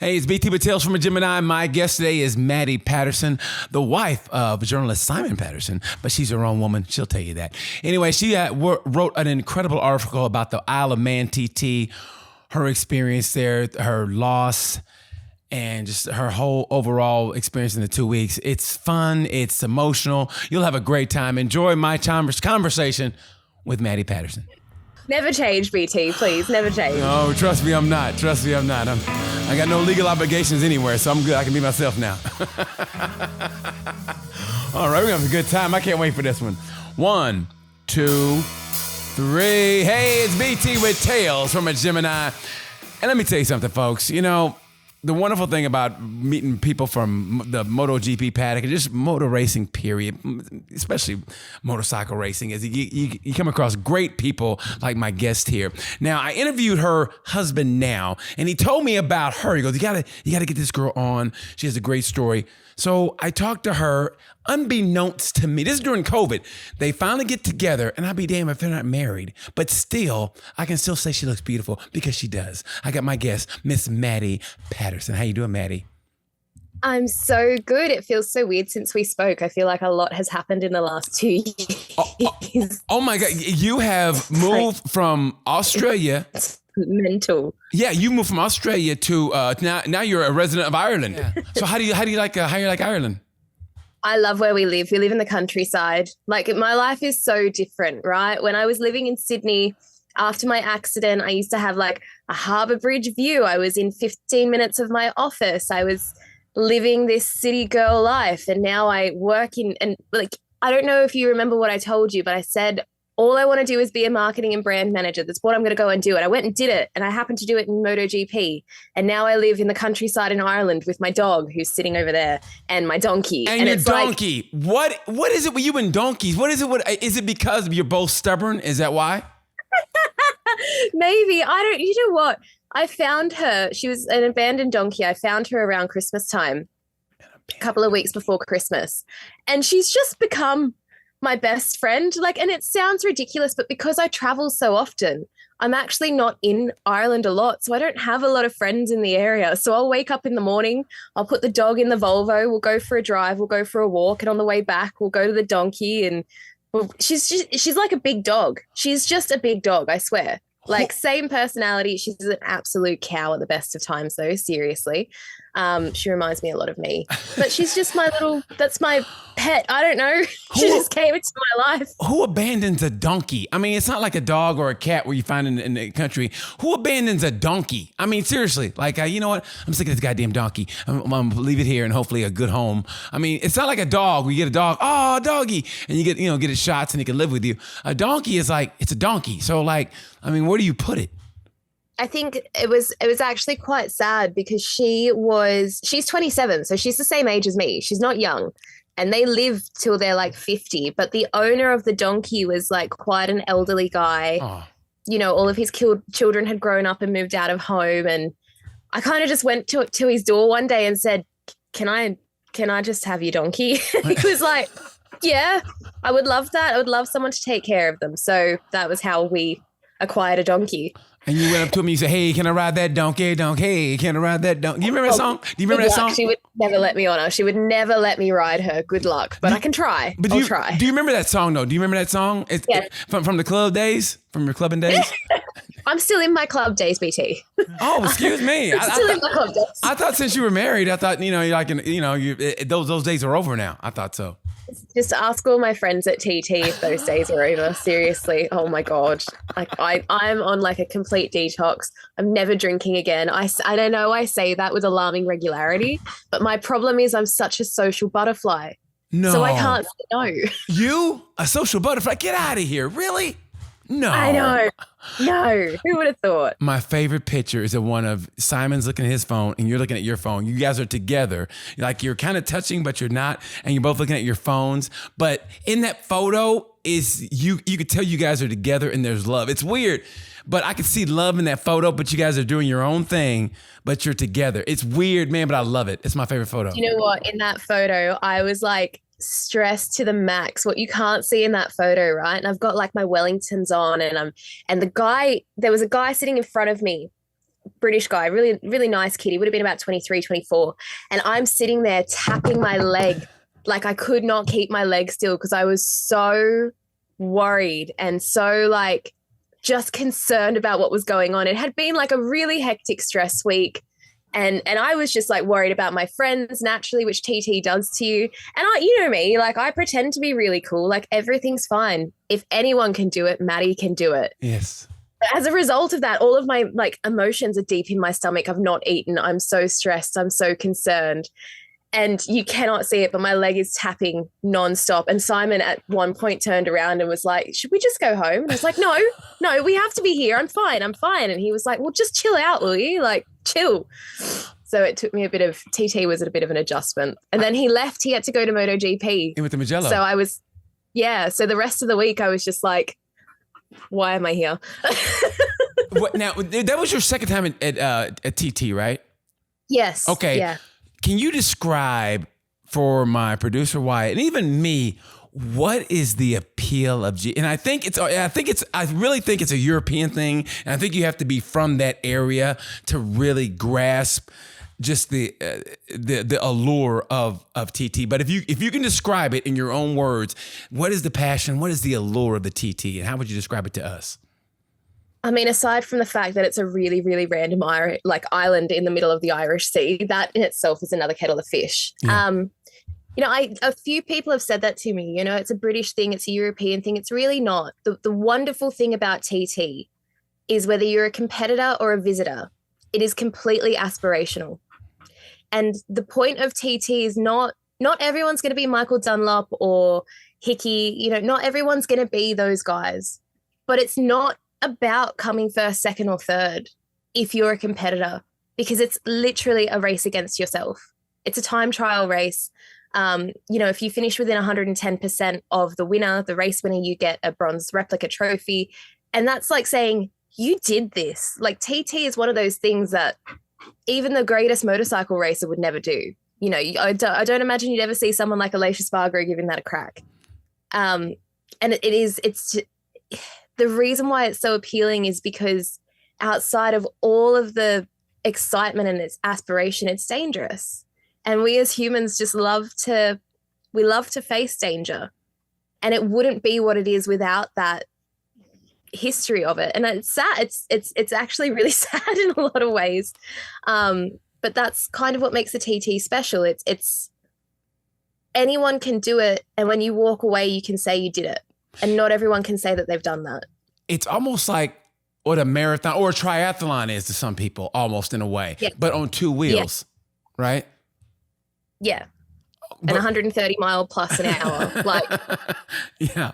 Hey, it's BT with Tales from a Gemini. My guest today is Maddi Patterson, the wife of journalist Simon Patterson, but she's her own woman. She'll tell you that. Anyway, she wrote an incredible article about the Isle of Man TT, her experience there, her loss, and just her whole overall experience in the 2 weeks. It's fun. It's emotional. You'll have a great time. Enjoy my conversation with Maddi Patterson. Never change, BT, please. Never change. No, trust me, I'm not. I got no legal obligations anywhere, so I'm good. I can be myself now. All right, we're going to have a good time. I can't wait for this one. 1, 2, 3. Hey, it's BT with Tales from a Gemini. And let me tell you something, folks. You know, the wonderful thing about meeting people from the MotoGP paddock and just motor racing, period, especially motorcycle racing, is you come across great people like my guest here. Now, I interviewed her husband now, and he told me about her. He goes, you gotta get this girl on. She has a great story. So I talked to her, unbeknownst to me. This is during COVID. They finally get together, and I'll be damned if they're not married. But still, I can still say she looks beautiful because she does. I got my guest, Miss Maddi Patterson. How you doing, Maddi? I'm so good. It feels so weird since we spoke. I feel like a lot has happened in the last 2 years. Oh my God. You have moved from Australia. It's mental. Yeah, you moved from Australia to now you're a resident of Ireland. Yeah. So how do you like Ireland? I love where we live. We live in the countryside. Like, my life is so different, right? When I was living in Sydney, after my accident, I used to have like a harbour bridge view. I was in 15 minutes of my office. I was living this city girl life. And now I work in, and like, I don't know if you remember what I told you, but I said, all I want to do is be a marketing and brand manager. That's what I'm going to go and do. And I went and did it. And I happened to do it in MotoGP. And now I live in the countryside in Ireland with my dog who's sitting over there and my donkey. And your donkey. Like, what is it with you and donkeys? What is it? Is it because you're both stubborn? Is that why? Maybe. You know what? I found her. She was an abandoned donkey. I found her around Christmas time, a couple of weeks before Christmas. And she's just become my best friend. Like, and it sounds ridiculous, but because I travel so often, I'm actually not in Ireland a lot. So I don't have a lot of friends in the area. So I'll wake up in the morning, I'll put the dog in the Volvo, we'll go for a drive, we'll go for a walk. And on the way back, we'll go to the donkey. And she's like a big dog. She's just a big dog, I swear. Like, same personality. She's an absolute cow at the best of times, though, seriously. She reminds me a lot of me. But she's just that's my pet. I don't know. She just came into my life. Who abandons a donkey? I mean, it's not like a dog or a cat where you find in the country. Who abandons a donkey? I mean, seriously. Like, you know what? I'm sick of this goddamn donkey. I'm going to leave it here and hopefully a good home. I mean, it's not like a dog where you get a dog, oh, doggy, and you get its shots and it can live with you. A donkey is like, it's a donkey. So, like, I mean, where do you put it? I think it was actually quite sad because she's 27, so she's the same age as me. She's not young, and they live till they're like 50. But the owner of the donkey was like quite an elderly guy. Oh. You know, all of his children had grown up and moved out of home, and I kind of just went to his door one day and said, "Can I just have your donkey?" He was like, "Yeah, I would love that. I would love someone to take care of them." So that was how we acquired a donkey. And you went up to him and you said, "Hey, can I ride that donkey? Hey, can I ride that donkey?" Do you remember that song? Do you remember that song? She would never let me on her. She would never let me ride her. Good luck. But I can try. I'll try. Do you remember that song, though? Do you remember that song? Yes. From the club days? From your clubbing days? I'm still in my club days, BT. Oh, excuse me. Still in my club days. I thought since you were married, I thought, you're like, those days are over now. I thought so. Just ask all my friends at TT if those days are over. Seriously. Oh my God. Like, I'm on like a complete detox. I'm never drinking again. I don't know. I say that with alarming regularity, but my problem is I'm such a social butterfly. No. So I can't say no. You? A social butterfly? Get out of here. Really? No. I know. No. Who would have thought? My favorite picture is the one of Simon's looking at his phone and you're looking at your phone. You guys are together. Like, you're kind of touching, but you're not. And you're both looking at your phones. But in that photo is you could tell you guys are together and there's love. It's weird, but I could see love in that photo, but you guys are doing your own thing, but you're together. It's weird, man, but I love it. It's my favorite photo. You know what? In that photo, I was like, stressed to the max, what you can't see in that photo, right? And I've got like my Wellingtons on, and there was a guy sitting in front of me British guy, really, really nice kid. He would have been about 23, 24. And I'm sitting there tapping my leg. Like I could not keep my leg still because I was so worried and so like just concerned about what was going on. It had been like a really hectic stress week. And I was just like worried about my friends naturally, which TT does to you. And you know me, like I pretend to be really cool. Like everything's fine. If anyone can do it, Maddi can do it. Yes. As a result of that, all of my like emotions are deep in my stomach. I've not eaten. I'm so stressed. I'm so concerned. And you cannot see it, but my leg is tapping nonstop. And Simon at one point turned around and was like, should we just go home? And I was like, no, we have to be here. I'm fine. And he was like, well, just chill out, will you? Like, chill. So it took me TT was at a bit of an adjustment. And then he left. He had to go to MotoGP. In with the Magello. So so the rest of the week I was just like, why am I here? Now, that was your second time at TT, right? Yes. Okay. Yeah. Can you describe for my producer Wyatt and even me, what is the appeal of And I really think it's a European thing, and I think you have to be from that area to really grasp just the allure of TT. But if you can describe it in your own words, what is the passion? What is the allure of the TT, and how would you describe it to us? I mean, aside from the fact that it's a really, really random island in the middle of the Irish Sea, that in itself is another kettle of fish. Yeah. A few people have said that to me. You know, it's a British thing, it's a European thing. It's really not. The wonderful thing about TT is whether you're a competitor or a visitor, it is completely aspirational. And the point of TT is not everyone's going to be Michael Dunlop or Hickey. You know, not everyone's going to be those guys. But it's not about coming first, second, or third if you're a competitor, because it's literally a race against yourself. It's a time trial race. If you finish within 110% of the winner, the race winner, you get a bronze replica trophy. And that's like saying, you did this. Like TT is one of those things that even the greatest motorcycle racer would never do. You know, I don't imagine you'd ever see someone like Alicia Spargo giving that a crack. And it's the reason why it's so appealing is because outside of all of the excitement and its aspiration, it's dangerous. And we as humans just love to face danger. And it wouldn't be what it is without that history of it. And it's sad. It's actually really sad in a lot of ways. But that's kind of what makes the TT special. It's anyone can do it. And when you walk away, you can say you did it. And not everyone can say that they've done that. It's almost like what a marathon or a triathlon is to some people, almost in a way, but on two wheels, right? Yeah. And 130 mile plus an hour. Like, yeah.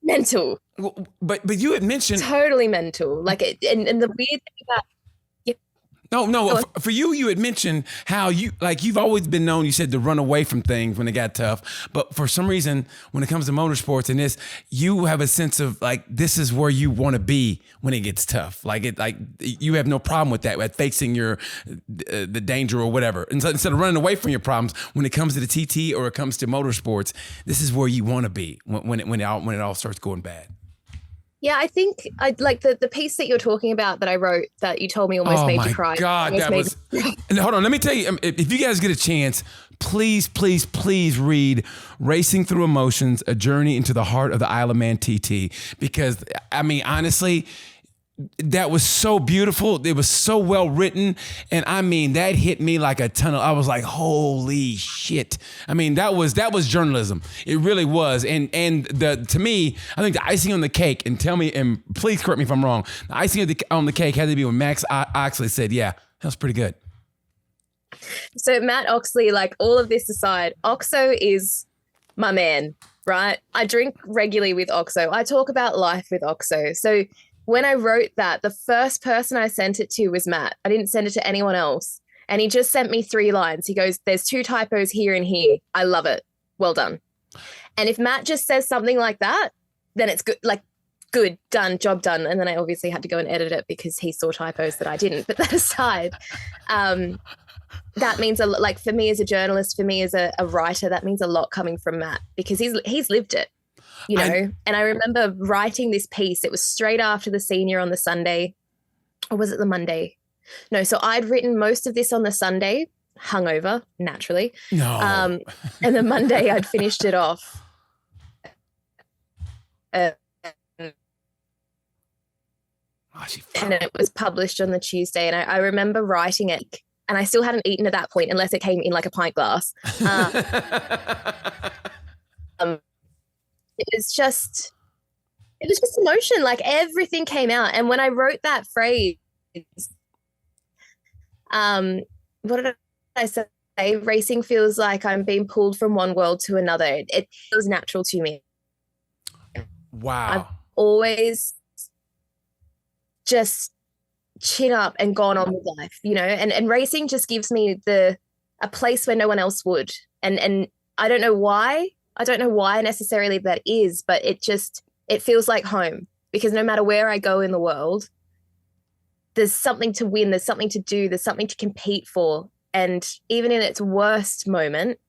Mental. But you had mentioned. Totally mental. Like, and the weird thing about. No. For you had mentioned how you've always been known, you said, to run away from things when it got tough. But for some reason, when it comes to motorsports and this, you have a sense of like, this is where you want to be when it gets tough. Like you have no problem with that, with facing the danger or whatever. And so instead of running away from your problems, when it comes to the TT or it comes to motorsports, this is where you want to be when it all starts going bad. Yeah, I think I like the piece that you're talking about that I wrote that you told me almost made you cry. Oh my God, that was. And hold on, let me tell you, if you guys get a chance, please read "Racing Through Emotions: A Journey into the Heart of the Isle of Man TT," because I mean, honestly, that was so beautiful. It was so well written. And I mean, that hit me like a ton of, I was like, holy shit. I mean, that was journalism. It really was. And to me, I think the icing on the cake, and please correct me if I'm wrong, the icing on the cake had to be when Max Oxley said, yeah, that was pretty good. So Matt Oxley, like all of this aside, Oxo is my man, right? I drink regularly with Oxo. I talk about life with Oxo. So when I wrote that, the first person I sent it to was Matt. I didn't send it to anyone else. And he just sent me 3 lines. He goes, there's 2 typos here and here. I love it. Well done. And if Matt just says something like that, then it's good, like good, done, job done. And then I obviously had to go and edit it because he saw typos that I didn't. But that aside, that means a lot. Like for me as a journalist, for me as a writer, that means a lot coming from Matt because he's lived it. And I remember writing this piece. It was straight after the senior on the Sunday or was it the Monday? No, so I'd written most of this on the Sunday, hungover, naturally. No. And the Monday I'd finished it off. And it was published on the Tuesday. And I remember writing it, and I still hadn't eaten at that point unless it came in like a pint glass. It was just emotion. Like everything came out. And when I wrote that phrase, what did I say? Racing feels like I'm being pulled from one world to another. It feels natural to me. Wow. I've always just chin up and gone on with life, you know, and racing just gives me a place where no one else would. And I don't know why. I don't know why necessarily that is, but it feels like home, because no matter where I go in the world, there's something to win, there's something to do, there's something to compete for. And even in its worst moment,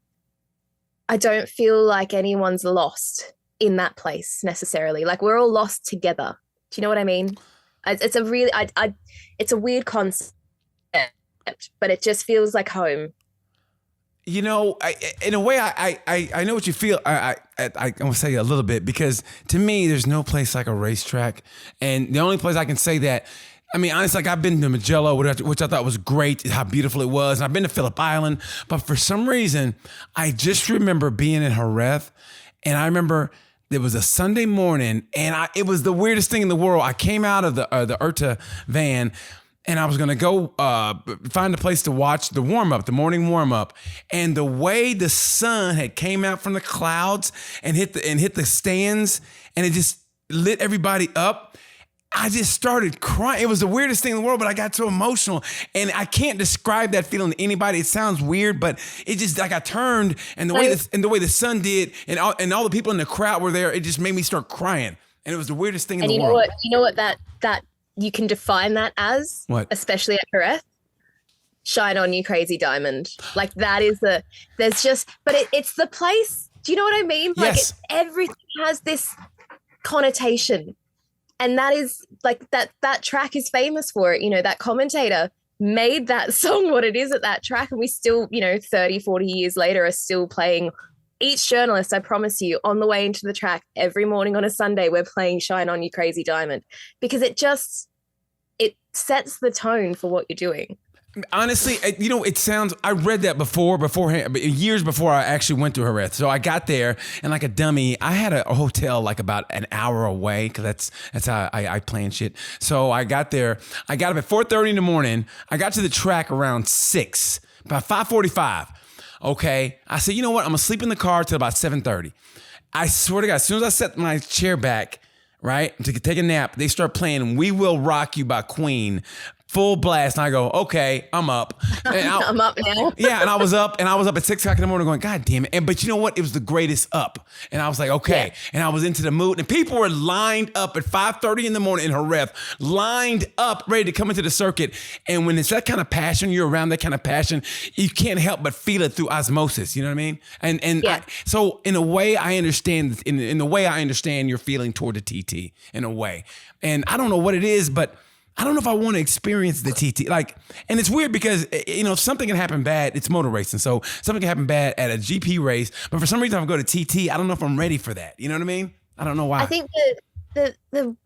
I don't feel like anyone's lost in that place necessarily. Like we're all lost together. Do you know what I mean? It's a really, it's a weird concept, but it just feels like home. You know, in a way, I know what you feel. I want to say a little bit, because to me, there's no place like a racetrack. And the only place I can say that, I mean, honestly, like I've been to Magello, which I thought was great, how beautiful it was. And I've been to Phillip Island. But for some reason, I just remember being in Jerez. And I remember it was a Sunday morning, and it was the weirdest thing in the world. I came out of the IRTA van, and I was going to go find a place to watch the warm-up, the morning warm-up. And the way the sun had came out from the clouds and hit the stands, and it just lit everybody up, I just started crying. It was the weirdest thing in the world, but I got so emotional. And I can't describe that feeling to anybody. It sounds weird, but it just, like, I turned, and the way the sun did, and all the people in the crowd were there, it just made me start crying. And it was the weirdest thing in the world. You know what that you can define that as? What? Especially at Jerez? Shine on, you crazy diamond. Like that is but it's the place. Do you know what I mean? Like yes. Everything has this connotation. And that is like that track is famous for it. You know, that commentator made that song what it is at that track. And we still, 30, 40 years later are still playing. Each journalist, I promise you, on the way into the track every morning on a Sunday, we're playing Shine On You Crazy Diamond, because it sets the tone for what you're doing. Honestly, it sounds, I read that beforehand, years before I actually went to Jerez. So I got there, and like a dummy, I had a hotel like about an hour away, because that's how I plan shit. So I got there, I got up at 4:30 in the morning. I got to the track around 6, about 5:45. Okay. I said, you know what? I'm going to sleep in the car till about 7:30. I swear to God, as soon as I set my chair back, right, to take a nap, they start playing We Will Rock You by Queen. Full blast. And I go, okay, I'm up. And I'm up now. Yeah. And I was up at 6 o'clock in the morning going, God damn it. But you know what? It was the greatest up. And I was like, okay. Yeah. And I was into the mood, and people were lined up at 5:30 in the morning in Jerez, lined up, ready to come into the circuit. And when it's that kind of passion, you're around that kind of passion, you can't help but feel it through osmosis. You know what I mean? And yeah. So in a way, I understand, in the way I understand your feeling toward the TT in a way. And I don't know what it is, but I don't know if I want to experience the TT. Like, and it's weird because, if something can happen bad, it's motor racing. So something can happen bad at a GP race, but for some reason, if I go to TT, I don't know if I'm ready for that. You know what I mean? I don't know why. I think the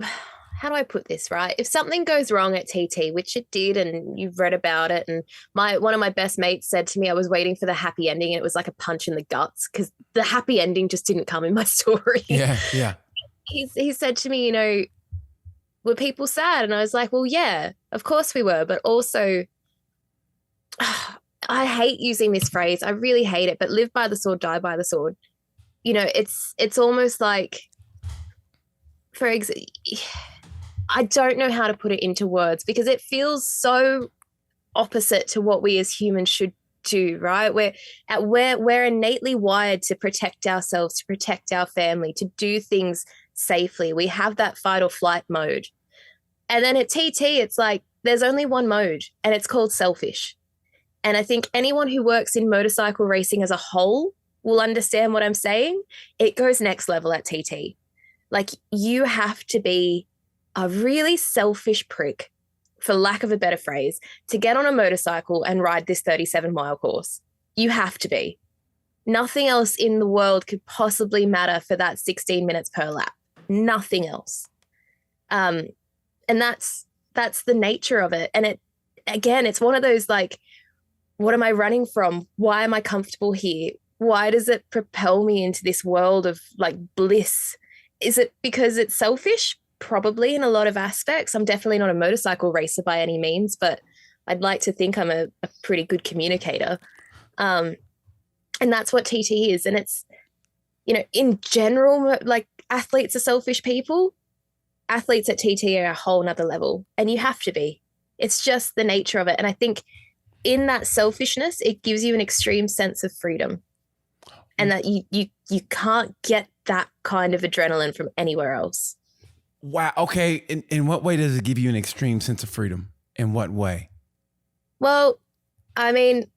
how do I put this, right? If something goes wrong at TT, which it did, and you've read about it, and one of my best mates said to me, I was waiting for the happy ending, and it was like a punch in the guts, because the happy ending just didn't come in my story. Yeah, yeah. He said to me, were people sad? And I was like, well, yeah, of course we were. But also, I hate using this phrase. I really hate it. But live by the sword, die by the sword. It's almost like, I don't know how to put it into words, because it feels so opposite to what we as humans should do, right? We're innately wired to protect ourselves, to protect our family, to do things safely. We have that fight or flight mode. And then at TT, it's like there's only one mode, and it's called selfish. And I think anyone who works in motorcycle racing as a whole will understand what I'm saying. It goes next level at TT. Like, you have to be a really selfish prick for lack of a better phrase, to get on a motorcycle and ride this 37-mile course. You have to be. Nothing else in the world could possibly matter for that 16 minutes per lap. Nothing else. And that's the nature of it. And it's one of those like, what am I running from? Why am I comfortable here? Why does it propel me into this world of like bliss? Is it because it's selfish? Probably in a lot of aspects. I'm definitely not a motorcycle racer by any means, but I'd like to think I'm a pretty good communicator. And that's what TT is. And it's, in general, like athletes are selfish people. Athletes at TT are a whole nother level, and you have to be. It's just the nature of it. And I think in that selfishness, it gives you an extreme sense of freedom, and that you can't get that kind of adrenaline from anywhere else. Wow. Okay. In what way does it give you an extreme sense of freedom? In what way? Well, I mean,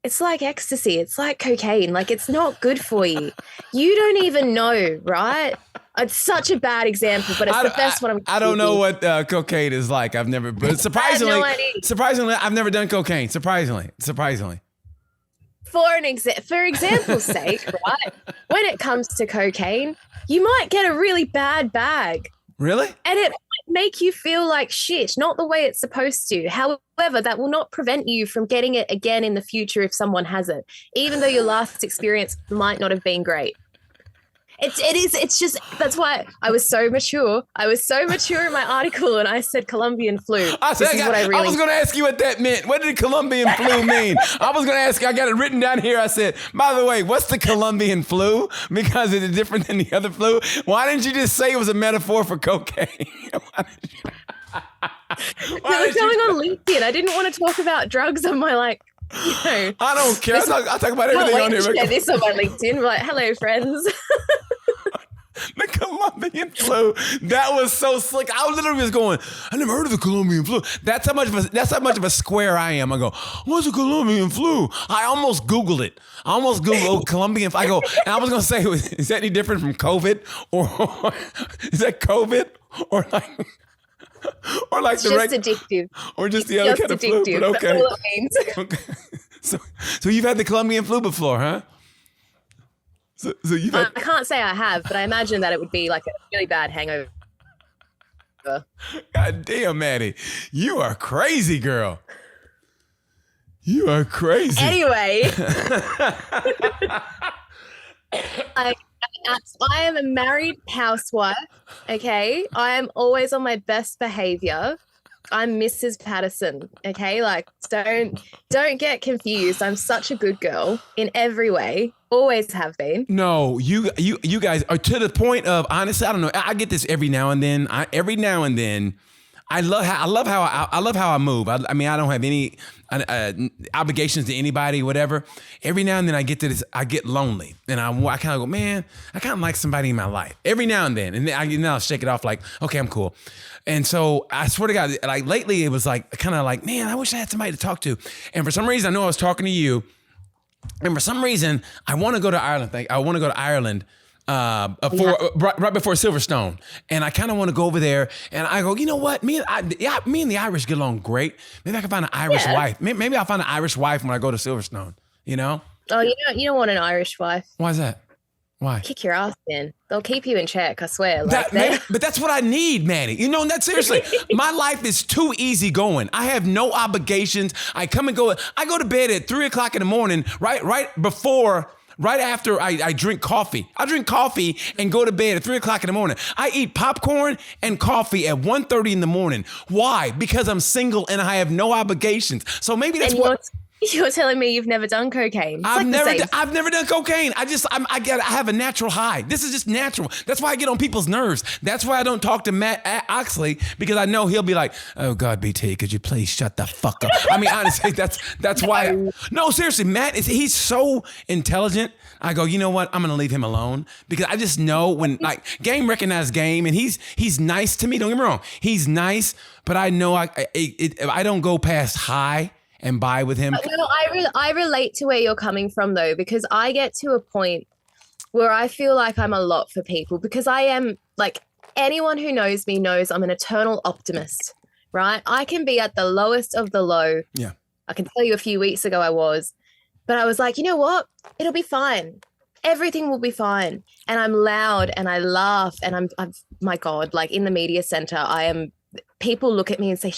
it's like ecstasy. It's like cocaine. Like, it's not good for you. You don't even know, right? It's such a bad example, but it's the best one. I don't know what cocaine is like. I've never, but surprisingly, I've never done cocaine. Surprisingly. For example's sake, right? When it comes to cocaine, you might get a really bad bag. Really? And it might make you feel like shit, not the way it's supposed to. However, that will not prevent you from getting it again in the future if someone has it, even though your last experience might not have been great. It's just, that's why I was so mature. I was so mature in my article, and I said Colombian flu. I was going to ask you what that meant. What did Colombian flu mean? I was going to ask you, I got it written down here. I said, by the way, what's the Colombian flu? Because it's different than the other flu. Why didn't you just say it was a metaphor for cocaine? It was going on LinkedIn. I didn't want to talk about drugs on my I don't care. I talk about everything on here. Share this on my LinkedIn. We're like, hello, friends. The Colombian flu. That was so slick. I literally was going, I never heard of the Colombian flu. That's how much of a square I am. I go, what's a Colombian flu? I almost Googled it. I almost Googled Colombian flu. I go, and I was going to say, is that any different from COVID? Or is that COVID? Or like it's just addictive. Or just the other kind of flu. But okay. That's all it means. Okay. So you've had the Colombian flu before, huh? So you've had... I can't say I have, but I imagine that it would be like a really bad hangover. God damn, Maddi. You are crazy, girl. You are crazy. Anyway. I am a married housewife, okay? I am always on my best behavior. I'm Mrs. Patterson, okay? Like, don't get confused. I'm such a good girl in every way. Always have been. No, you guys are to the point of, honestly, I don't know. I get this every now and then. I love how I move. I mean, I don't have any obligations to anybody, whatever. Every now and then I get to this, I get lonely, and I kind of go, man, I kind of like somebody in my life. Every now and then I'll shake it off like, okay, I'm cool. And so I swear to God, like lately it was like kind of like, man, I wish I had somebody to talk to. And for some reason, I know I was talking to you, and for some reason I want to go to Ireland. Right before Silverstone, and I kind of want to go over there. And I go, you know what? Me and the Irish get along great. Maybe I can find an Irish wife. Maybe I'll find an Irish wife when I go to Silverstone. You know? Oh, you don't want an Irish wife. Why is that? Why? Kick your ass in. They'll keep you in check, I swear. But that's what I need, Maddi. You know, that seriously, my life is too easy going. I have no obligations. I come and go. I go to bed at 3:00 in the morning, right after I drink coffee. I drink coffee and go to bed at 3:00 in the morning. I eat popcorn and coffee at 1:30 in the morning. Why? Because I'm single and I have no obligations. So maybe that's what... You're telling me you've never done cocaine. I've never done cocaine. I have a natural high. This is just natural. That's why I get on people's nerves. That's why I don't talk to Matt Oxley, because I know he'll be like, oh God, BT, could you please shut the fuck up? I mean, honestly, that's why. No, seriously, Matt, he's so intelligent. I go, you know what? I'm going to leave him alone, because I just know when like game recognized game, and he's nice to me. Don't get me wrong. He's nice, but I know I don't go past high and buy with him. No, I relate to where you're coming from though, because I get to a point where I feel like I'm a lot for people, because I am like, anyone who knows me knows I'm an eternal optimist, right? I can be at the lowest of the low. Yeah. I can tell you a few weeks ago I was, but I was like, you know what? It'll be fine. Everything will be fine. And I'm loud and I laugh and I'm my God, like in the media center, people look at me and say,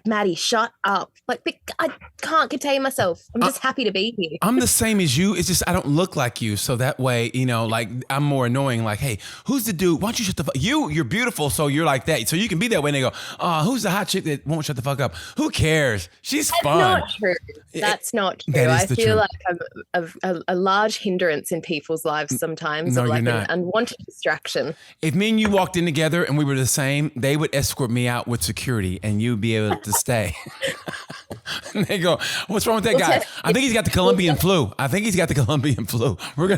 Maddi, shut up. Like, I can't contain myself. I'm just happy to be here. I'm the same as you. It's just I don't look like you. So that way, like I'm more annoying. Like, hey, who's the dude? Why don't you shut the fuck? You're beautiful, so you're like that. So you can be that way. And they go, who's the hot chick that won't shut the fuck up? Who cares? She's fun. That's not true. That's not true. I feel like I'm a large hindrance in people's lives sometimes. No, like you're not. An unwanted distraction. If me and you walked in together and we were the same, they would escort me out with security and you'd be able to stay. And they go, what's wrong with that guy? I think he's got the Colombian flu. We're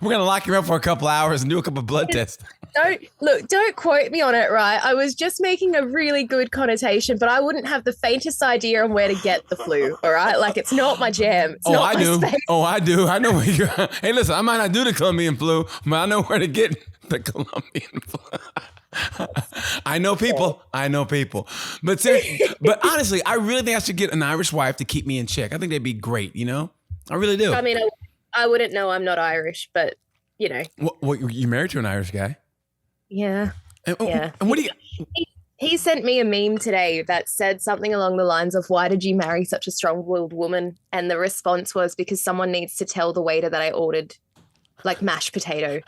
gonna lock him up for a couple hours and do a couple blood tests. Don't quote me on it, right? I was just making a really good connotation, but I wouldn't have the faintest idea on where to get the flu, all right? Like, it's not my jam. I do. I know where you're. Hey, listen, I might not do the Colombian flu, but I know where to get the Colombian flu. I know people. But honestly, I really think I should get an Irish wife to keep me in check. I think they'd be great, I really do. I mean, I wouldn't know I'm not Irish, but, What, you married to an Irish guy? Yeah. And what do you... He sent me a meme today that said something along the lines of, why did you marry such a strong-willed woman? And the response was, because someone needs to tell the waiter that I ordered, like, mashed potato.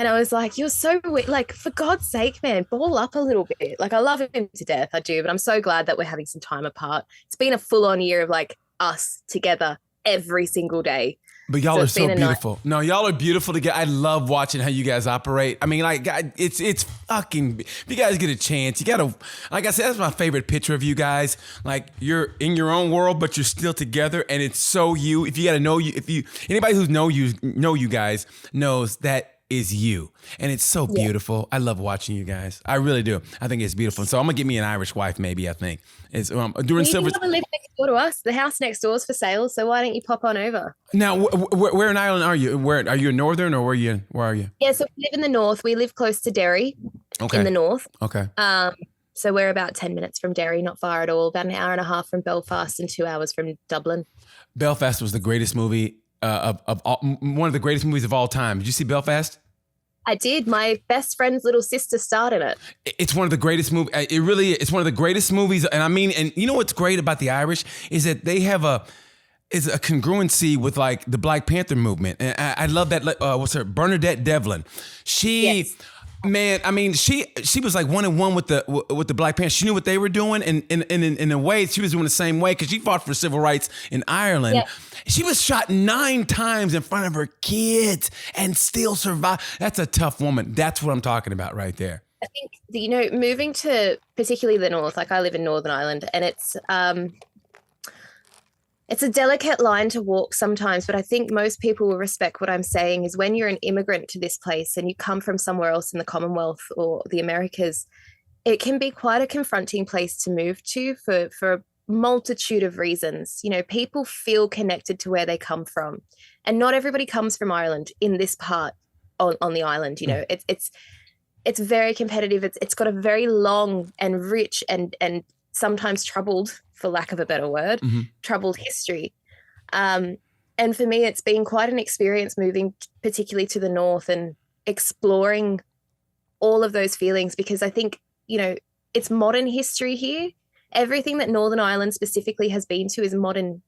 And I was like, you're so weird. Like, for God's sake, man, ball up a little bit. Like, I love him to death. I do. But I'm so glad that we're having some time apart. It's been a full-on year of, like, us together every single day. But y'all are so beautiful. No, y'all are beautiful together. I love watching how you guys operate. I mean, like, it's fucking, if you guys get a chance, you gotta, like I said, that's my favorite picture of you guys. Like, you're in your own world, but you're still together, and it's so you. If you gotta know you, anybody who's know you guys knows that is you. And it's so beautiful. I love watching you guys. I really do. I think it's beautiful. So I'm gonna get me an Irish wife, maybe, I think. It's during Silver. You live next door to us. The house next door is for sale, so why don't you pop on over? Now, where in Ireland are you? Where are you, in Northern, or where are you? Yeah, so we live in the north. We live close to Derry in the north. Okay. So we're about 10 minutes from Derry, not far at all. About an hour and a half from Belfast and 2 hours from Dublin. Belfast was the greatest movie one of the greatest movies of all time. Did you see Belfast? I did. My best friend's little sister starred in it. It's one of the greatest movies. It really is. It's one of the greatest movies. And I mean, and you know what's great about the Irish is that they have a congruency with, like, the Black Panther movement. And I love that. What's her? Bernadette Devlin. Yes. Man, I mean, she was like 1-on-1 with the Black Panthers. She knew what they were doing, and in a way, she was doing the same way, because she fought for civil rights in Ireland. Yeah. She was shot 9 times in front of her kids and still survived. That's a tough woman. That's what I'm talking about right there. I think, moving to particularly the north, like I live in Northern Ireland, and it's a delicate line to walk sometimes, but I think most people will respect what I'm saying is when you're an immigrant to this place and you come from somewhere else in the Commonwealth or the Americas, it can be quite a confronting place to move to for a multitude of reasons. People feel connected to where they come from, and not everybody comes from Ireland in this part on the island. It's very competitive. It's got a very long and rich and sometimes troubled, for lack of a better word, troubled history. And for me, it's been quite an experience moving particularly to the north and exploring all of those feelings, because I think, it's modern history here. Everything that Northern Ireland specifically has been to is modern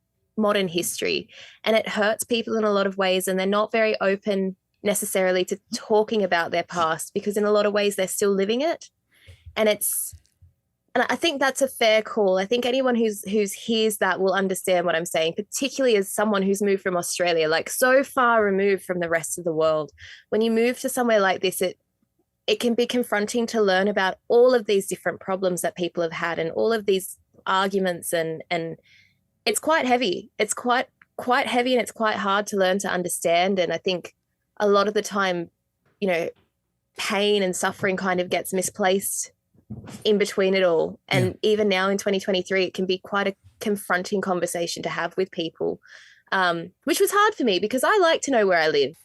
history, and it hurts people in a lot of ways, and they're not very open necessarily to talking about their past, because in a lot of ways they're still living it. And I think that's a fair call. I think anyone who's hears that will understand what I'm saying, particularly as someone who's moved from Australia, like so far removed from the rest of the world. When you move to somewhere like this, it can be confronting to learn about all of these different problems that people have had and all of these arguments, and it's quite heavy. It's quite heavy, and it's quite hard to learn to understand. And I think a lot of the time, pain and suffering kind of gets misplaced in between it all. And even now in 2023, it can be quite a confronting conversation to have with people, which was hard for me because I like to know where I live.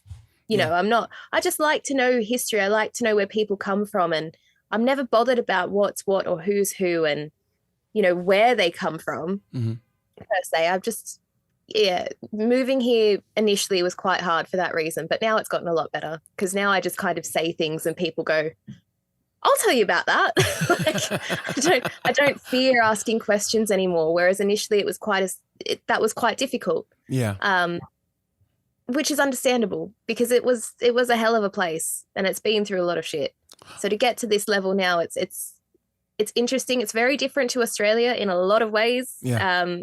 You know, I just like to know history. I like to know where people come from, and I'm never bothered about what's what or who's who and, you know, where they come from per se. I've just, moving here initially was quite hard for that reason, but now it's gotten a lot better because now I just kind of say things and people go, I'll tell you about that. Like, I don't fear asking questions anymore. Whereas initially it was that was quite difficult. Yeah. Which is understandable because it was a hell of a place and it's been through a lot of shit. So to get to this level now, it's interesting. It's very different to Australia in a lot of ways. Yeah.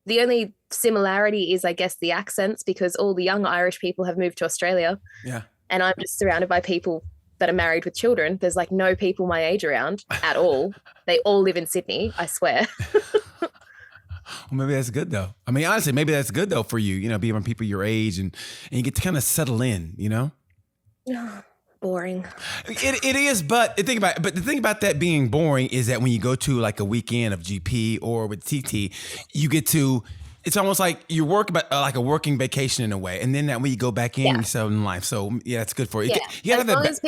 The only similarity is, I guess, the accents, because all the young Irish people have moved to Australia. Yeah. And I'm just surrounded by people that are married with children. There's like no people my age around at all. They all live in Sydney, I swear. Well, maybe that's good though. I mean, honestly, maybe that's good though for you, you know, being around people your age and you get to kind of settle in, you know? Boring. It is, but the thing about that being boring is that when you go to like a weekend of GP or with TT, you get to, it's almost like you work about like a working vacation in a way, and then that when you go back in, you settle in life. So yeah, it's good for you. Yeah. As long as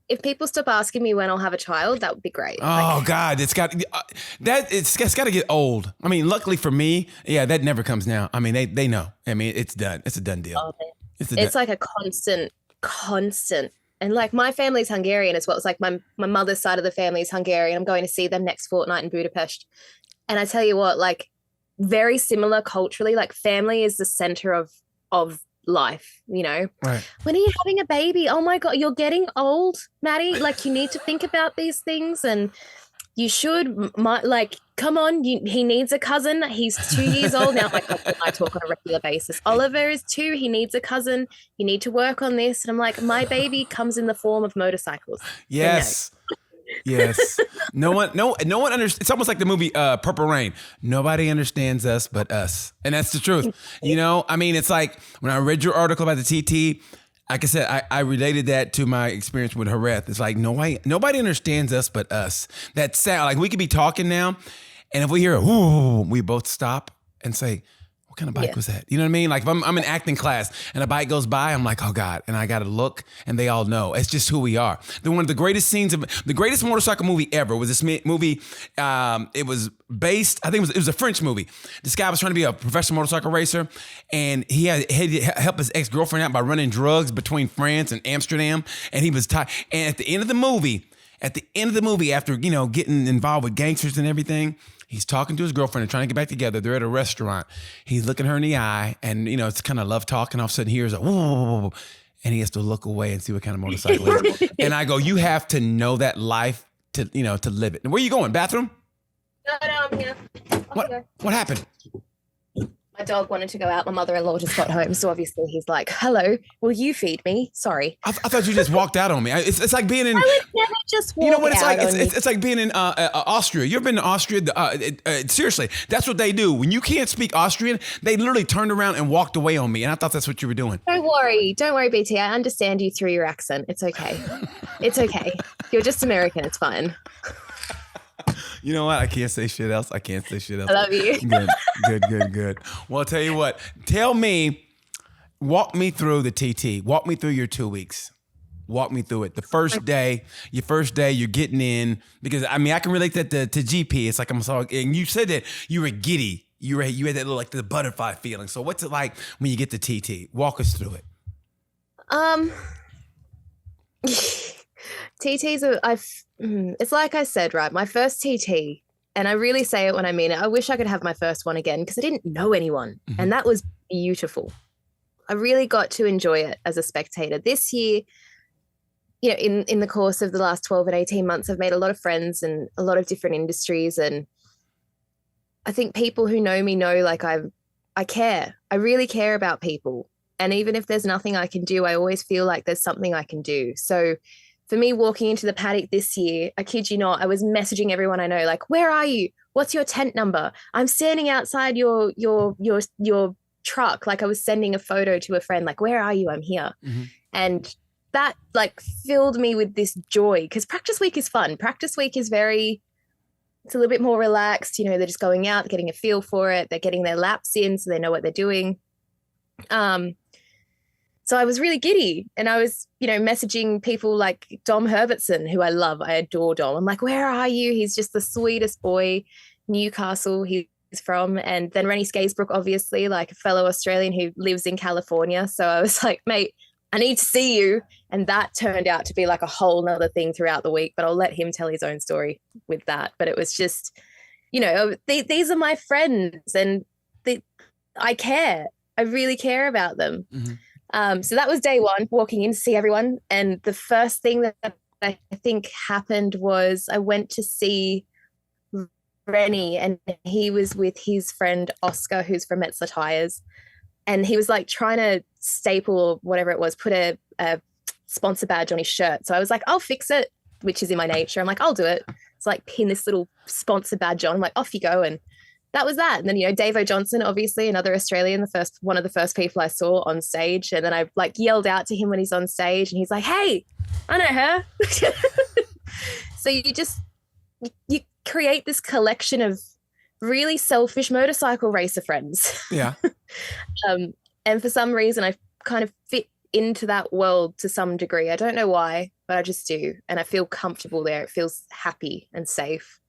if people stop asking me when I'll have a child, that would be great. Oh God, it's got to get old. I mean, luckily for me, that never comes now. I mean, they know. I mean, it's done. It's a done deal. It's like a constant. And like my family's Hungarian as well. It's like my mother's side of the family is Hungarian. I'm going to see them next fortnight in Budapest. And I tell you what, like very similar culturally, like family is the center of life, you know? Right. When are you having a baby? Oh my God, you're getting old, Maddie. Like you need to think about these things and you should, come on, he needs a cousin. He's 2 years old now. My cousin and I talk on a regular basis. Oliver is 2. He needs a cousin. You need to work on this. And I'm like, my baby comes in the form of motorcycles. Yes. Yes. No one understands. It's almost like the movie Purple Rain. Nobody understands us but us. And that's the truth. You know, I mean, it's like when I read your article about the TT, like I said, I related that to my experience with Hareth. It's like nobody understands us but us. That sound, like we could be talking now, and if we hear a whoo, we both stop and say, what kind of bike was that? You know what I mean? Like if I'm in acting class and a bike goes by, I'm like, oh God, and I got to look, and they all know. It's just who we are. One of the greatest scenes of the greatest motorcycle movie ever was this movie. It was based, I think it was a French movie. This guy was trying to be a professional motorcycle racer, and he had to help his ex-girlfriend out by running drugs between France and Amsterdam, and he was tired. And at the end of the movie, after, you know, getting involved with gangsters and everything, he's talking to his girlfriend and trying to get back together. They're at a restaurant. He's looking her in the eye, and, you know, it's kind of love talk, and all of a sudden here's a whoa, and he has to look away and see what kind of motorcycle it is. And I go, you have to know that life to, you know, to live it. And where are you going? Bathroom? No, I'm here. What happened? My dog wanted to go out. My mother-in-law just got home. So obviously he's like, hello, will you feed me? Sorry. I thought you just walked out on me. It's like being in... I would never just walk out. You know what it's like? It's like being in Austria. You ever been to Austria? Seriously, that's what they do. When you can't speak Austrian, they literally turned around and walked away on me. And I thought that's what you were doing. Don't worry, BT. I understand you through your accent. It's okay. It's okay. You're just American. It's fine. You know what? I can't say shit else. I love you. Good. Well, I'll tell you what. Walk me through the TT. Walk me through your 2 weeks. Walk me through it. The first day, you're getting in. Because, I mean, I can relate that to GP. It's like I'm sorry. And you said that you were giddy. You had that little, like, the butterfly feeling. So what's it like when you get to TT? Walk us through it. It's like I said, right? My first TT, and I really say it when I mean it. I wish I could have my first one again because I didn't know anyone, and that was beautiful. I really got to enjoy it as a spectator. This year, you know, in the course of the last 12 and 18 months, I've made a lot of friends in a lot of different industries, and I think people who know me know, like, I care. I really care about people, and even if there's nothing I can do, I always feel like there's something I can do. So for me, walking into the paddock this year, I kid you not, I was messaging everyone I know, like, where are you? What's your tent number? I'm standing outside your truck. Like, I was sending a photo to a friend, like, where are you? I'm here. Mm-hmm. And that, like, filled me with this joy, because practice week is fun. Practice week is it's a little bit more relaxed. You know, they're just going out, getting a feel for it. They're getting their laps in so they know what they're doing. So So I was really giddy, and I was, messaging people like Dom Herbertson, who I love. I adore Dom. I'm like, where are you? He's just the sweetest boy. Newcastle, he's from. And then Rennie Skaisbrook, obviously, like a fellow Australian who lives in California. So I was like, mate, I need to see you. And that turned out to be like a whole nother thing throughout the week, but I'll let him tell his own story with that. But it was just, these are my friends, and I care. I really care about them. So that was day one, walking in to see everyone. And the first thing that I think happened was I went to see Rennie, and he was with his friend Oscar, who's from Metzler Tires. And he was like trying to staple or whatever it was, put a sponsor badge on his shirt. So I was like, I'll fix it, which is in my nature. I'm like, I'll do it. It's like pin this little sponsor badge on. I'm like, off you go. And that was that. And then, Dave O'Johnson, obviously another Australian, one of the first people I saw on stage. And then I like yelled out to him when he's on stage, and he's like, hey, I know her. So you create this collection of really selfish motorcycle racer friends. Yeah. And for some reason, I kind of fit into that world to some degree. I don't know why, but I just do. And I feel comfortable there. It feels happy and safe.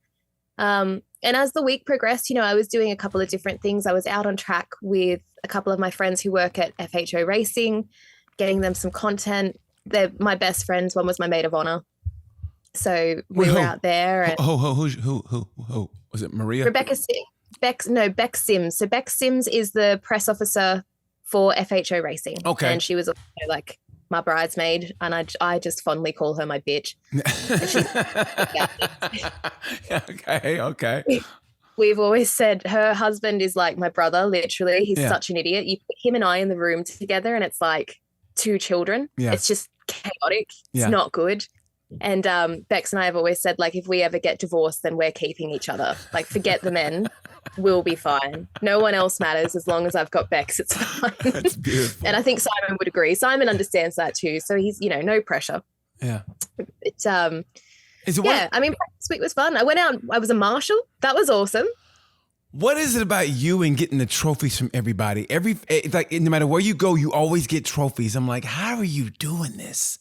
And as the week progressed, I was doing a couple of different things. I was out on track with a couple of my friends who work at FHO Racing, getting them some content. They're my best friends. One was my maid of honor. So we were out there. And Who? Was it Maria? Rebecca Sims. Beck Sims. So Beck Sims is the press officer for FHO Racing. Okay. And she was also like my bridesmaid, and I just fondly call her my bitch. Okay. We've always said her husband is like my brother, literally. He's such an idiot. You put him and I in the room together, and it's like two children. Yeah. It's just chaotic. It's not good. And Bex and I have always said, like, if we ever get divorced, then we're keeping each other. Like, forget the men. We'll be fine. No one else matters as long as I've got Bex. It's fine. That's beautiful. And I think Simon would agree. Simon understands that too. So he's, no pressure. Yeah. I mean, practice week was fun. I went out. I was a marshal. That was awesome. What is it about you and getting the trophies from everybody? No matter where you go, you always get trophies. I'm like, how are you doing this?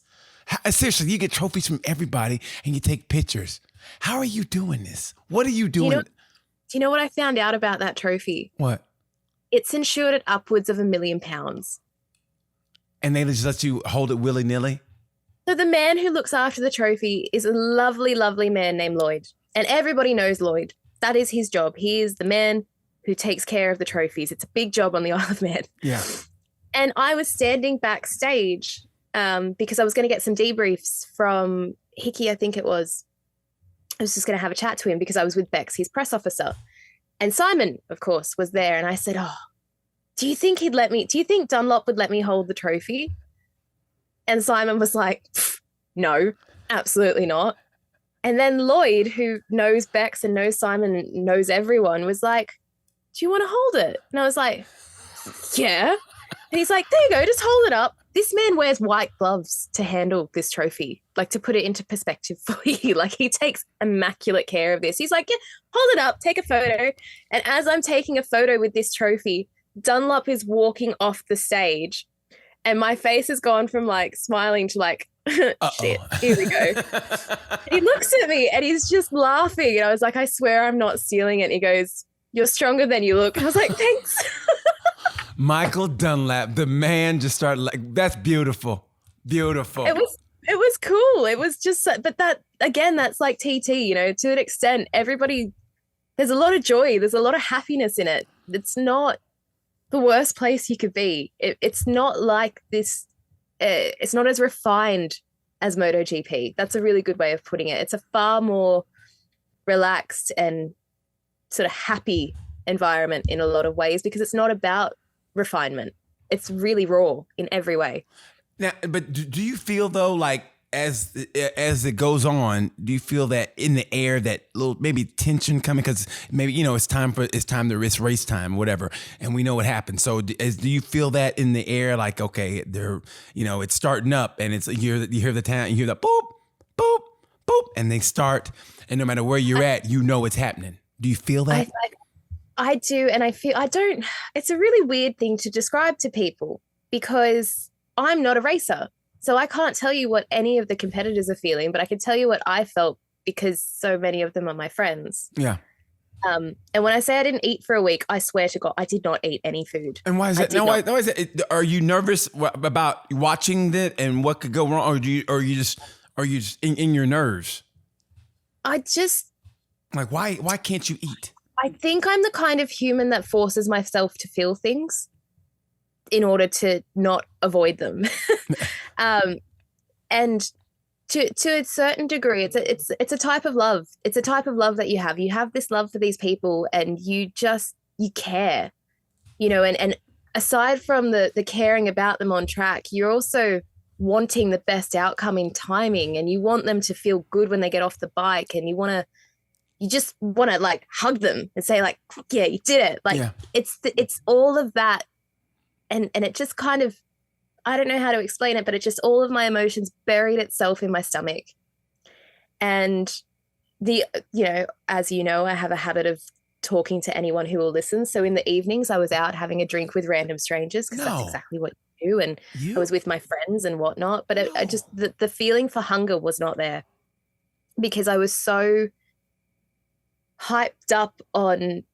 Seriously, you get trophies from everybody and you take pictures. How are you doing this? What are you doing? Do you know what I found out about that trophy? What? It's insured at upwards of £1 million. And they just let you hold it willy-nilly? So the man who looks after the trophy is a lovely, lovely man named Lloyd. And everybody knows Lloyd. That is his job. He is the man who takes care of the trophies. It's a big job on the Isle of Man. Yeah. And I was standing backstage because I was going to get some debriefs from Hickey, I think it was. I was just going to have a chat to him because I was with Bex, his press officer. And Simon, of course, was there. And I said, do you think Dunlop would let me hold the trophy? And Simon was like, no, absolutely not. And then Lloyd, who knows Bex and knows Simon and knows everyone, was like, do you want to hold it? And I was like, yeah. And he's like, there you go, just hold it up. This man wears white gloves to handle this trophy, like to put it into perspective for you. Like he takes immaculate care of this. He's like, yeah, hold it up, take a photo. And as I'm taking a photo with this trophy, Dunlop is walking off the stage and my face has gone from like smiling to like, shit, here we go. He looks at me and he's just laughing. And I was like, I swear I'm not stealing it. And he goes, you're stronger than you look. And I was like, thanks. Michael Dunlap, the man just started like, that's beautiful. Beautiful. It was cool. It was just, but that, again, that's like TT, to an extent, everybody, there's a lot of joy. There's a lot of happiness in it. It's not the worst place you could be. It's not like this. It's not as refined as MotoGP. That's a really good way of putting it. It's a far more relaxed and sort of happy environment in a lot of ways because it's not about refinement. It's really raw in every way. Now, but do you feel though, like as it goes on, do you feel that in the air that little maybe tension coming because maybe it's time to race time, whatever, and we know what happens. So do you feel that in the air, like okay, they're it's starting up and it's you hear the boop boop boop and they start and no matter where you're at, it's happening. Do you feel that? I do, and I don't. It's a really weird thing to describe to people because I'm not a racer. So I can't tell you what any of the competitors are feeling, but I can tell you what I felt because so many of them are my friends. Yeah. And when I say I didn't eat for a week, I swear to God, I did not eat any food. And why is that? Why is that? Are you nervous about watching that and what could go wrong, or are you just in your nerves? I just like why can't you eat? I think I'm the kind of human that forces myself to feel things in order to not avoid them. And to a certain degree, it's a type of love. It's a type of love that you have. You have this love for these people and you care, and aside from the caring about them on track, you're also wanting the best outcome in timing, and you want them to feel good when they get off the bike, and you just want to like hug them and say like, yeah, you did it. Like it's all of that. And it just kind of, I don't know how to explain it, but it just, all of my emotions buried itself in my stomach. And as you know, I have a habit of talking to anyone who will listen. So in the evenings I was out having a drink with random strangers because that's exactly what you do. And I was with my friends and whatnot, but I just, the feeling for hunger was not there because I was so hyped up on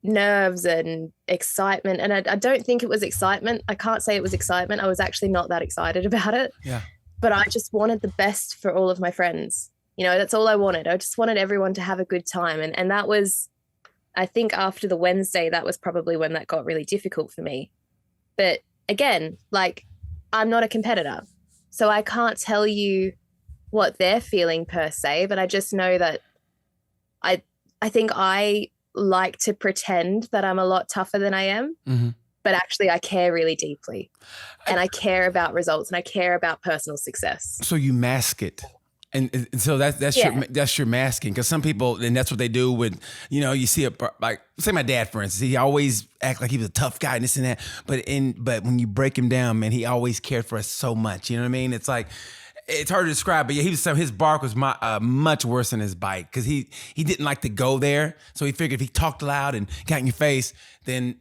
nerves and excitement. And I don't think it was excitement. I can't say it was excitement. I was actually not that excited about it. Yeah. But I just wanted the best for all of my friends. That's all I wanted. I just wanted everyone to have a good time. And that was, I think after the Wednesday, that was probably when that got really difficult for me. But again, like, I'm not a competitor, so I can't tell you what they're feeling per se, but I just know that I think I like to pretend that I'm a lot tougher than I am, but actually I care really deeply, and I care about results, and I care about personal success. So you mask it. And so that's your masking, because some people, and that's what they do with, you see it, like say my dad, for instance, he always act like he was a tough guy and this and that, but when you break him down, man, he always cared for us so much. You know what I mean? It's like, it's hard to describe, but his bark was much worse than his bite, because he didn't like to go there. So he figured if he talked loud and got in your face, then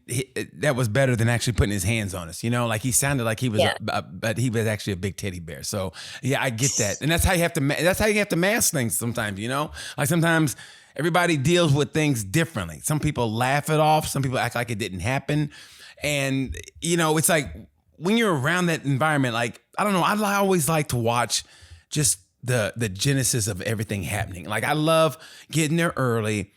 that was better than actually putting his hands on us. Like he sounded like he was, but he was actually a big teddy bear. So yeah, I get that, and that's how you have to mask things sometimes. Like sometimes everybody deals with things differently. Some people laugh it off. Some people act like it didn't happen, and it's like, when you're around that environment, like, I don't know, I always like to watch just the genesis of everything happening. Like, I love getting there early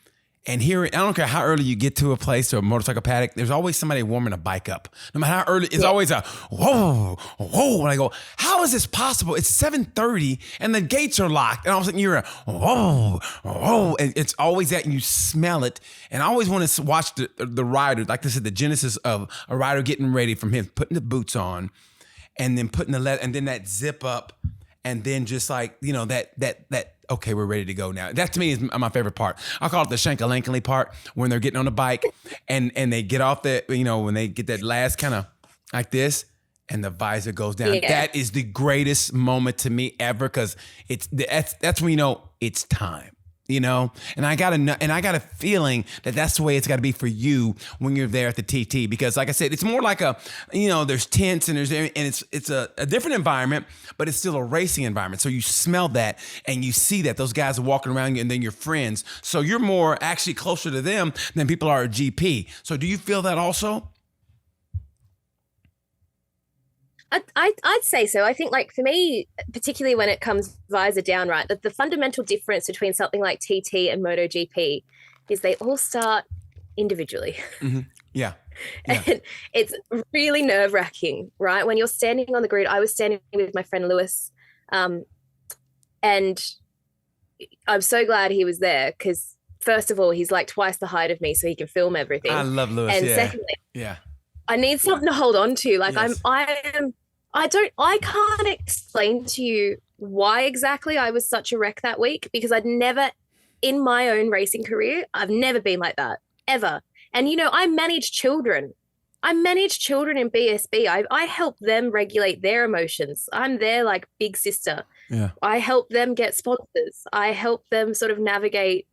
and hearing, I don't care how early you get to a place or a motorcycle paddock, there's always somebody warming a bike up. No matter how early, it's always a whoa, whoa. And I go, how is this possible? It's 7:30 and the gates are locked. And all of a sudden you're a whoa, whoa. And it's always that, and you smell it. And I always want to watch the rider, like this is the genesis of a rider getting ready, from him putting the boots on and then putting the leather, and then that zip up. And then just like, that, okay, we're ready to go now. That to me is my favorite part. I call it the shank-a-lank-a-lee part, when they're getting on the bike and they get off when they get that last kind of like this and the visor goes down. Yeah. That is the greatest moment to me ever, because that's when it's time. And I got a feeling that that's the way it's got to be for you when you're there at the TT, because like I said, it's more like there's tents and it's a different environment, but it's still a racing environment. So you smell that and you see that those guys are walking around you, and then your friends. So you're more actually closer to them than people are at GP. So do you feel that also? I'd say so. I think, like, for me, particularly when it comes visor down, right, that the fundamental difference between something like TT and MotoGP is they all start individually. Mm-hmm. Yeah. And it's really nerve-wracking, right? When you're standing on the grid, I was standing with my friend Lewis, and I'm so glad he was there, because first of all, he's like twice the height of me, so he can film everything. I love Lewis. And secondly, I need something to hold on to. Like, yes. I can't explain to you why exactly I was such a wreck that week, because I'd never, in my own racing career, I've never been like that, ever. And, I manage children. I manage children in BSB. I help them regulate their emotions. I'm their, like, big sister. Yeah. I help them get sponsors. I help them sort of navigate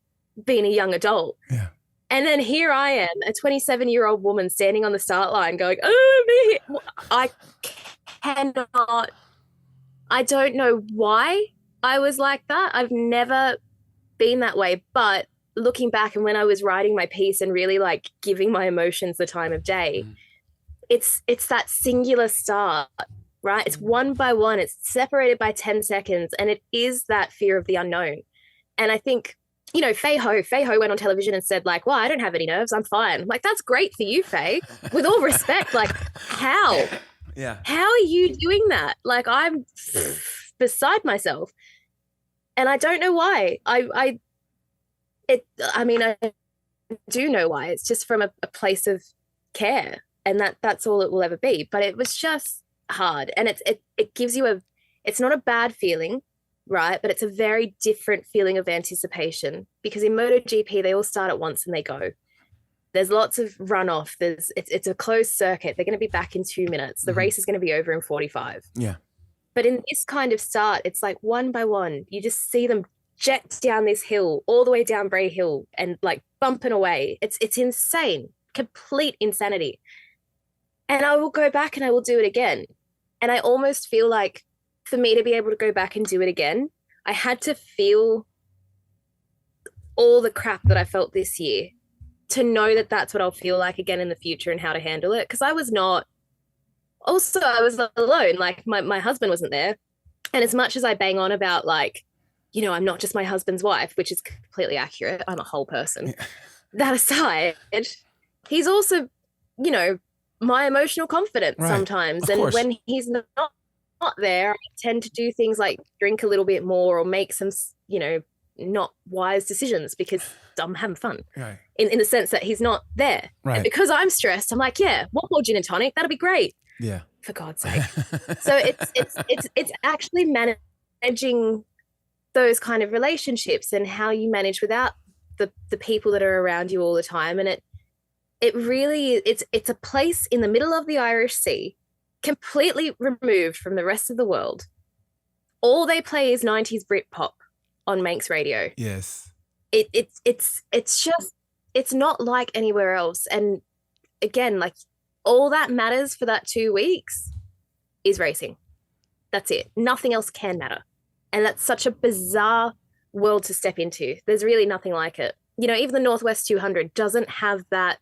being a young adult. Yeah. And then here I am, a 27-year-old woman standing on the start line going, oh, me. I cannot, I don't know why I was like that. I've never been that way, but looking back and when I was writing my piece and really like giving my emotions the time of day, it's that singular start, right? It's one by one, it's separated by 10 seconds, and it is that fear of the unknown. And I think, you know, Faye Ho went on television and said like, well, I don't have any nerves, I'm fine. I'm like, that's great for you, Faye. With all respect, like, how? Yeah. How are you doing that? Like, I'm beside myself. And I don't know why. I mean, I do know why. It's just from a place of care, and that's all it will ever be. But it was just hard, and it gives you it's not a bad feeling, right? But it's a very different feeling of anticipation, because in MotoGP they all start at once and they go. There's lots of runoff. It's a closed circuit. They're going to be back in 2 minutes. The race is going to be over in 45. Yeah. But in this kind of start, it's like one by one. You just see them jet down this hill, all the way down Bray Hill, and like bumping away. It's insane, complete insanity. And I will go back and I will do it again. And I almost feel like for me to be able to go back and do it again, I had to feel all the crap that I felt this year to know that that's what I'll feel like again in the future and how to handle it. Because I was alone. Like my husband wasn't there. And as much as I bang on about like, you know, I'm not just my husband's wife, which is completely accurate. I'm a whole person. Yeah. That aside, he's also, you know, my emotional confidence sometimes. And when he's not there, I tend to do things like drink a little bit more or make some, you know, not wise decisions because I'm having fun in the sense that he's not there. And because I'm stressed, I'm like, yeah, one more gin and tonic, that'll be great. Yeah. For God's sake. So it's actually managing those kind of relationships and how you manage without the people that are around you all the time. And it really, it's a place in the middle of the Irish Sea, completely removed from the rest of the world. All they play is 90s Britpop on Manx radio. Yes. It's just, it's not like anywhere else. And again, like all that matters for that 2 weeks is racing. That's it. Nothing else can matter. And that's such a bizarre world to step into. There's really nothing like it. You know, even the Northwest 200 doesn't have that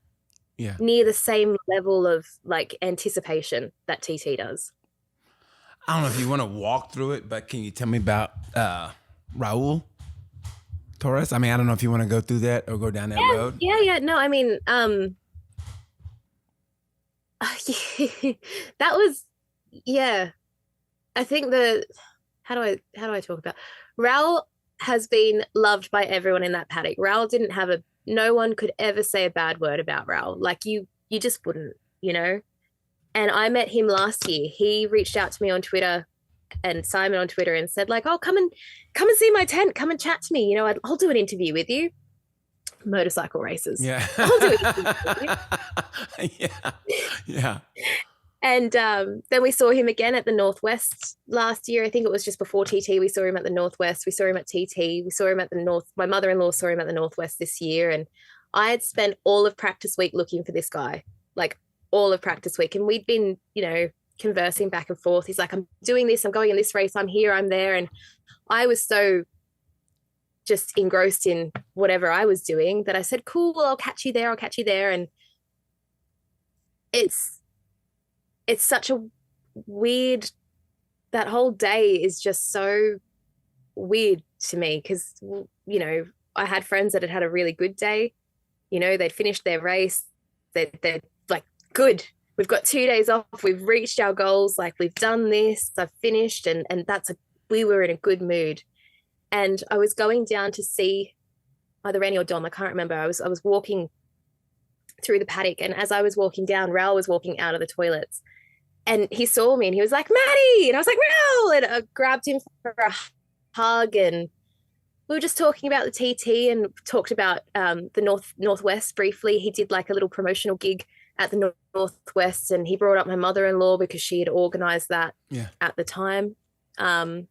near the same level of like anticipation that TT does. I don't know if you want to walk through it, but can you tell me about Raul Torres? I mean, I don't know if you want to go through that or go down that road. Yeah. No, I mean, that was, I think how do I talk about Raul has been loved by everyone in that paddock. Raul didn't have no one could ever say a bad word about Raul. Like you just wouldn't, you know? And I met him last year. He reached out to me on Twitter and Simon on Twitter and said like, oh, come and see my tent. Come and chat to me. You know, I'll do an interview with you. Motorcycle races. Yeah. I'll do an interview with you. Yeah. And then we saw him again at the Northwest last year. I think it was just before TT. We saw him at the Northwest. We saw him at TT. We saw him at the North. My mother-in-law saw him at the Northwest this year. And I had spent all of practice week looking for this guy, like all of practice week. And we'd been, you know, conversing back and forth. He's like, I'm doing this. I'm going in this race. I'm here. I'm there. And I was so just engrossed in whatever I was doing that I said, cool, I'll catch you there. I'll catch you there. And it's such a weird, that whole day is just so weird to me because, you know, I had friends that had had a really good day. You know, they'd finished their race. They're like, good, we've got 2 days off. We've reached our goals. Like we've done this, I've finished. And we were in a good mood. And I was going down to see either Rennie or Dom. I can't remember. I was walking through the paddock. And as I was walking down, Raul was walking out of the toilets. And he saw me and he was like, Maddi! And I was like, Raul! And I grabbed him for a hug. And we were just talking about the TT and talked about the Northwest briefly. He did like a little promotional gig at the Northwest. And he brought up my mother-in-law because she had organized that at the time. And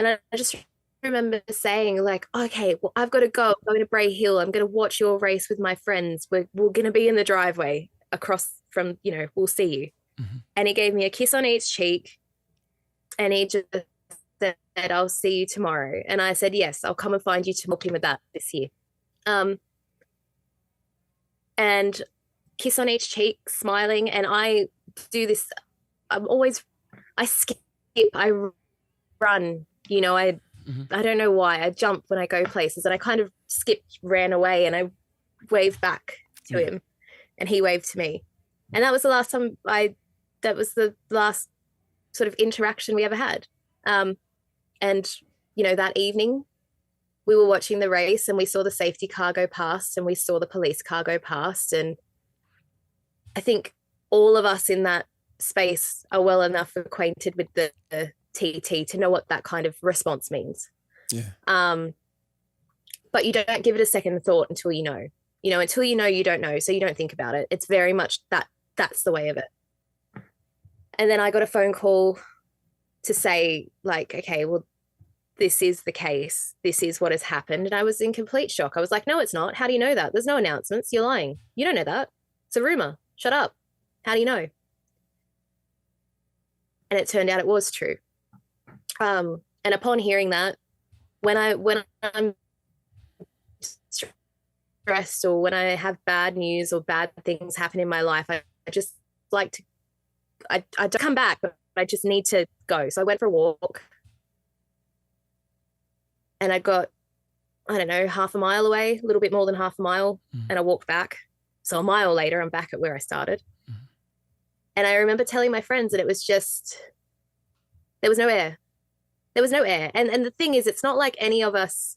I just remember saying like, okay, well, I've got to go. I'm going to Bray Hill. I'm going to watch your race with my friends. We're going to be in the driveway across from, you know, we'll see you. And he gave me a kiss on each cheek. And he just said, I'll see you tomorrow. And I said, yes, I'll come and find you to help him with that this year. And kiss on each cheek, smiling. And I do this. I skip, I run, I don't know why. I jump when I go places, and I kind of ran away, and I waved back to him, and he waved to me. And that was the last time that was the last sort of interaction we ever had. And, that evening we were watching the race, and we saw the safety car go past, and we saw the police car go past. And I think all of us in that space are well enough acquainted with the TT to know what that kind of response means. Yeah. But you don't give it a second thought until you know. Until you don't know, so you don't think about it. It's very much that's the way of it. And then I got a phone call to say, like, okay, well, this is the case. This is what has happened. And I was in complete shock. I was like, no, it's not. How do you know that? There's no announcements. You're lying. You don't know that. It's a rumor. Shut up. How do you know? And it turned out it was true. And upon hearing that, when I'm stressed, or when I have bad news or bad things happen in my life, I just like to, I don't come back, but I just need to go. So I went for a walk, and I got, I don't know, half a mile away, a little bit more than half a mile. And I walked back. So a mile later, I'm back at where I started. And I remember telling my friends that it was just, there was no air. There was no air. And the thing is, it's not like any of us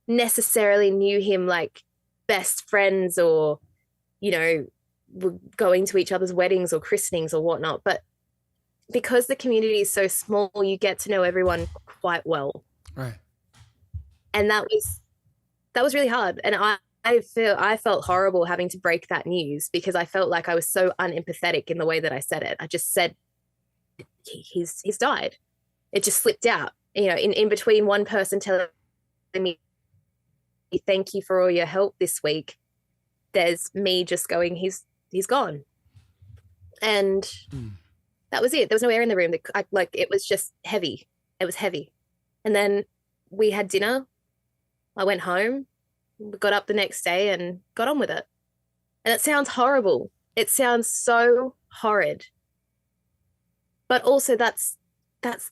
necessarily knew him like best friends, or, were going to each other's weddings or christenings or whatnot. But because the community is so small, you get to know everyone quite well. Right. And that was really hard. And I felt horrible having to break that news, because I felt like I was so unempathetic in the way that I said it. I just said, he's died. It just slipped out, in between one person telling me, thank you for all your help this week. There's me just going, he's gone. And that was it. There was no air in the room. It was just heavy. It was heavy. And then we had dinner. I went home, got up the next day and got on with it. And it sounds horrible. It sounds so horrid. But also that's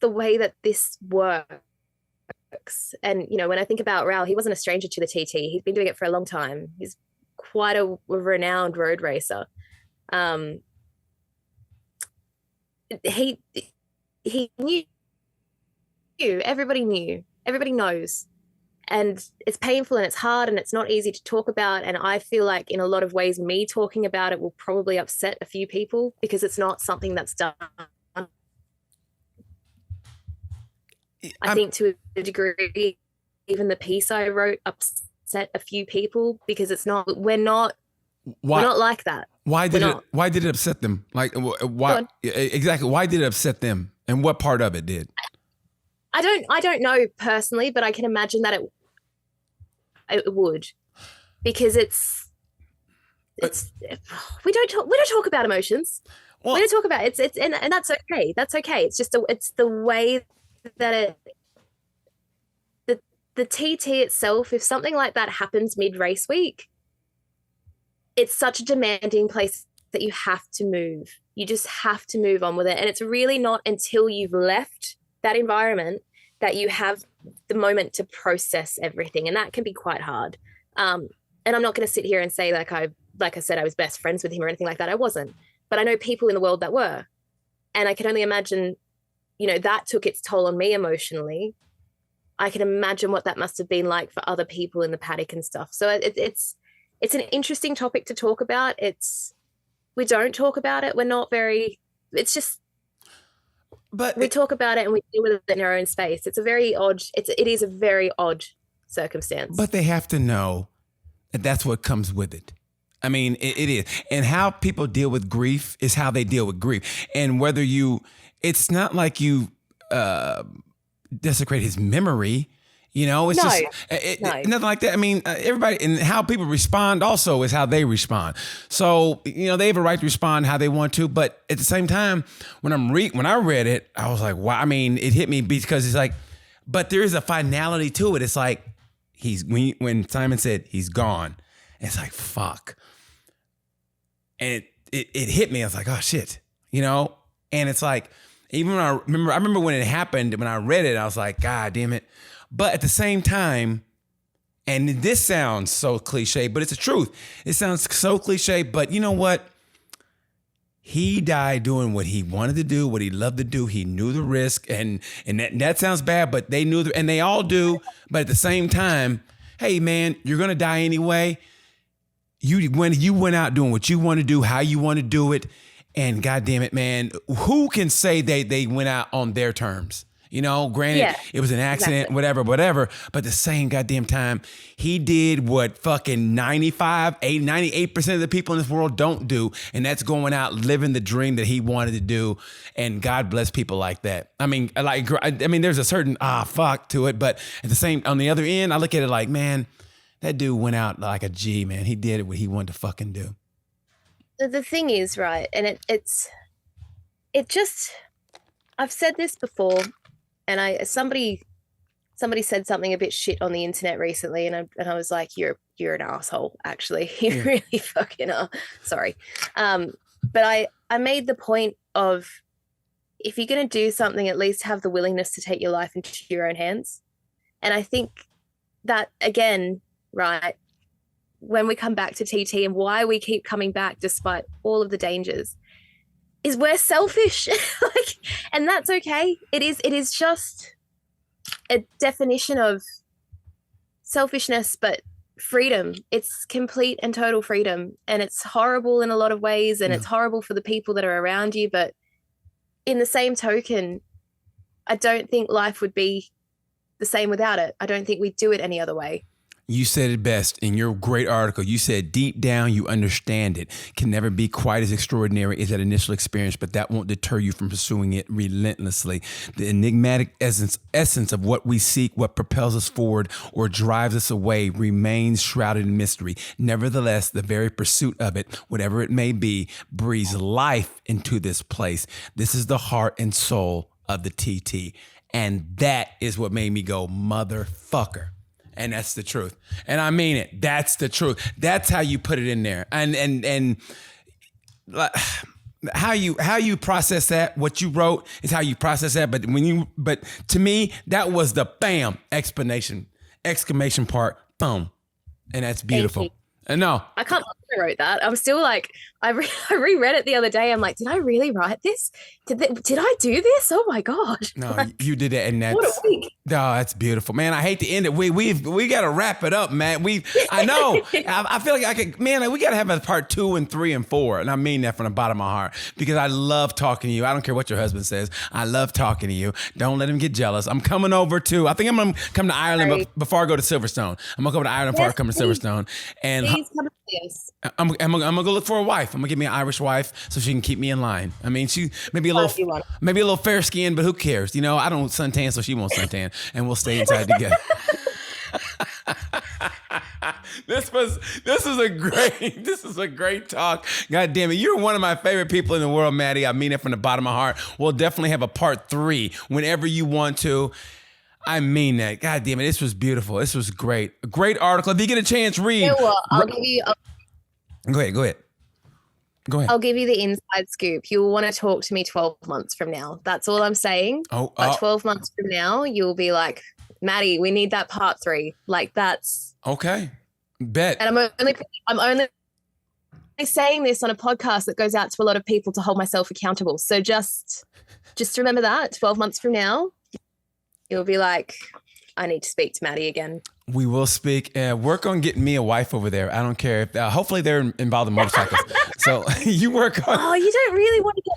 the way that this works. And, when I think about Raul, he wasn't a stranger to the TT. He's been doing it for a long time. He's quite a renowned road racer. He knew. Everybody knew. Everybody knows. And it's painful and it's hard and it's not easy to talk about. And I feel like in a lot of ways, me talking about it will probably upset a few people, because it's not something that's done. I think to a degree, even the piece I wrote upset a few people, because we're not like that. Why did it upset them? Like, why exactly? Why did it upset them? And what part of it did? I don't know personally, but I can imagine that it would, because it's we don't talk about emotions. Well, we don't talk about it. And that's okay. That's okay. It's just it's the way that the TT itself, if something like that happens mid-race week, it's such a demanding place that you have to move. You just have to move on with it. And it's really not until you've left that environment that you have the moment to process everything. And that can be quite hard. And I'm not going to sit here and say like I said, I was best friends with him or anything like that. I wasn't. But I know people in the world that were. And I can only imagine, that took its toll on me emotionally. I can imagine what that must have been like for other people in the paddock and stuff. So it's an interesting topic to talk about. We don't talk about it. We're not very, it's just, but we talk about it and we deal with it in our own space. It is a very odd circumstance. But they have to know that that's what comes with it. I mean, it is. And how people deal with grief is how they deal with grief. And it's not like you desecrate his memory. You know, it's No, just no. nothing like that. I mean, everybody and how people respond also is how they respond. So, you know, they have a right to respond how they want to. But at the same time, when I read it, I was like, wow. I mean, it hit me because it's like, but there is a finality to it. It's like when Simon said he's gone, it's like, fuck. And it hit me. I was like, oh shit, you know? And it's like, even when I remember when it happened, when I read it, I was like, God damn it. But at the same time, and this sounds so cliche, but it's the truth. It sounds so cliche, but you know what? He died doing what he wanted to do, what he loved to do. He knew the risk, and that sounds bad, but they knew, and they all do. But at the same time, hey man, you're gonna die anyway. When you went out doing what you want to do, how you want to do it, and God damn it, man, who can say they went out on their terms? You know, granted, it was an accident, whatever. But the same goddamn time, he did what fucking 98% of the people in this world don't do. And that's going out, living the dream that he wanted to do. And God bless people like that. I mean, there's a certain, fuck to it. But at the same, on the other end, I look at it like, man, that dude went out like a G, man. He did what he wanted to fucking do. The thing is, right, and it just, I've said this before, and somebody said something a bit shit on the internet recently, and I was like, you're an asshole, actually. You really fucking are. Sorry. But I made the point of, if you're going to do something, at least have the willingness to take your life into your own hands. And I think that, again, right, when we come back to TT and why we keep coming back despite all of the dangers, is we're selfish. And that's okay. It is just a definition of selfishness, but freedom. It's complete and total freedom. And it's horrible in a lot of ways, and it's horrible for the people that are around you. But in the same token, I don't think life would be the same without it. I don't think we'd do it any other way. You said it best in your great article. You said deep down you understand it can never be quite as extraordinary as that initial experience, but that won't deter you from pursuing it relentlessly. The enigmatic essence of what we seek, what propels us forward or drives us away, remains shrouded in mystery. Nevertheless, the very pursuit of it, whatever it may be, breathes life into this place. This is the heart and soul of the TT. And that is what made me go, motherfucker. And that's the truth. And I mean it. That's the truth. That's how you put it in there. And how you process that, what you wrote is how you process that. But to me, that was the bam exclamation part, boom. And that's beautiful. No, I can't believe I wrote that. I'm still like, I reread it the other day. I'm like, did I really write this? Did I do this? Oh my God. No, you did it. And that's, what a week. No, that's beautiful, man. I hate to end it. We got to wrap it up, man. I know. I feel like we got to have a part 2 and 3 and 4. And I mean that from the bottom of my heart, because I love talking to you. I don't care what your husband says. I love talking to you. Don't let him get jealous. I'm coming over I think I'm going to come to Ireland before I go to Silverstone. I'm going to come to Ireland before I come to Silverstone. And please come to this. I'm going to go look for a wife. I'm going to get me an Irish wife so she can keep me in line. I mean, she maybe a little fair skinned, but who cares? You know, I don't suntan, so she won't suntan, and we'll stay inside together. This is a great talk. God damn it. You're one of my favorite people in the world, Maddi. I mean it from the bottom of my heart. We'll definitely have a part 3 whenever you want to. I mean that. God damn it. This was beautiful. This was great. A great article. If you get a chance, read. You know what? I'll give you. Go ahead. I'll give you the inside scoop. You'll want to talk to me 12 months from now. That's all I'm saying. But 12 months from now, you'll be like, Maddi, we need that part 3. Like, that's okay. Bet. And I'm only saying this on a podcast that goes out to a lot of people to hold myself accountable. So just remember that 12 months from now, you'll be like, I need to speak to Maddi again. We will speak. Work on getting me a wife over there. I don't care if hopefully they're involved in motorcycles. So you work on. Oh, you don't really want to get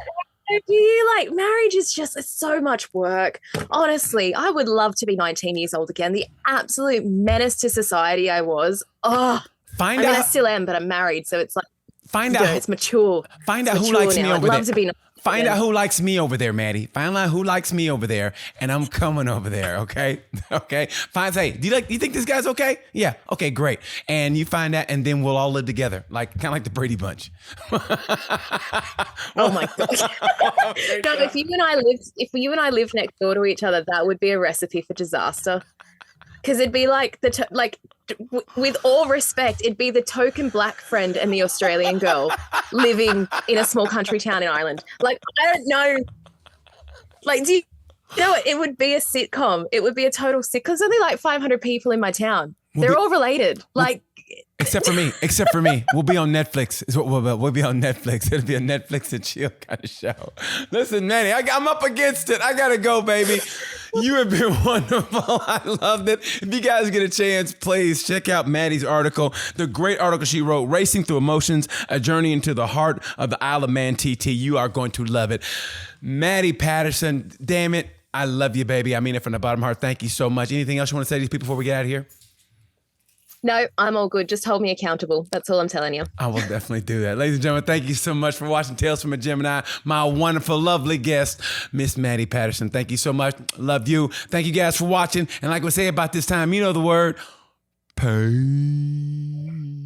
married, do you? Like, marriage is just so much work. Honestly, I would love to be 19 years old again. The absolute menace to society I was. Oh, I still am, but I'm married, so it's like. It's mature. Find out who likes me over there. Find out who likes me over there, Maddi. Find out who likes me over there, and I'm coming over there, okay? Okay? Hey, do you think this guy's okay? Yeah, okay, great. And you find out, and then we'll all live together, kind of like the Brady Bunch. Oh my God. No, if you and I lived next door to each other, that would be a recipe for disaster. Because it'd be like with all respect, it'd be the token black friend and the Australian girl living in a small country town in Ireland. I don't know. Do you know it would be a sitcom? It would be a total sitcom. There's only 500 people in my town. They're all related. Except for me. We'll be on Netflix. Is what we'll be on Netflix. It'll be a Netflix and chill kind of show. Listen, Maddi, I'm up against it. I gotta go, baby. You have been wonderful. I loved it. If you guys get a chance, please check out Maddi's article, the great article she wrote, Racing Through Emotions, A Journey into the Heart of the Isle of Man TT. You are going to love it. Maddi Patterson, damn it. I love you, baby. I mean it from the bottom of my heart. Thank you so much. Anything else you want to say to these people before we get out of here? No, I'm all good. Just hold me accountable. That's all I'm telling you. I will definitely do that. Ladies and gentlemen, thank you so much for watching Tales from a Gemini. My wonderful, lovely guest, Miss Maddi Patterson. Thank you so much. Love you. Thank you guys for watching. And like we say about this time, you know the word, peace.